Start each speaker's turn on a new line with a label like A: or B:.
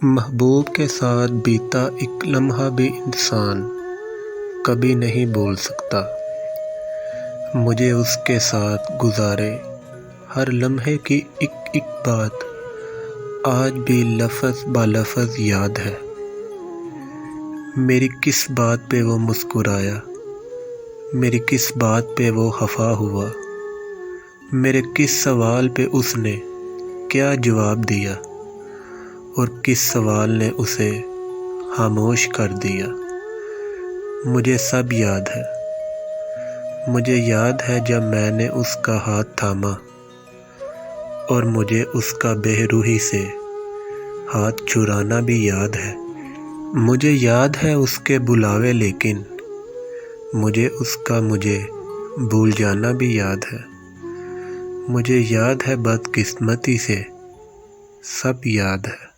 A: محبوب کے ساتھ بیتا ایک لمحہ بھی انسان کبھی نہیں بھول سکتا۔ مجھے اس کے ساتھ گزارے ہر لمحے کی ایک بات آج بھی لفظ بہ لفظ یاد ہے۔ میری کس بات پہ وہ مسکرایا، میری کس بات پہ وہ خفا ہوا، میرے کس سوال پہ اس نے کیا جواب دیا اور کس سوال نے اسے خاموش کر دیا۔ مجھے سب یاد ہے۔ مجھے یاد ہے جب میں نے اس کا ہاتھ تھاما، اور مجھے اس کا بے روحی سے ہاتھ چرانا بھی یاد ہے۔ مجھے یاد ہے اس کے بلاوے، لیکن مجھے اس کا مجھے بھول جانا بھی یاد ہے۔ مجھے یاد ہے بدقسمتی سے سب یاد ہے۔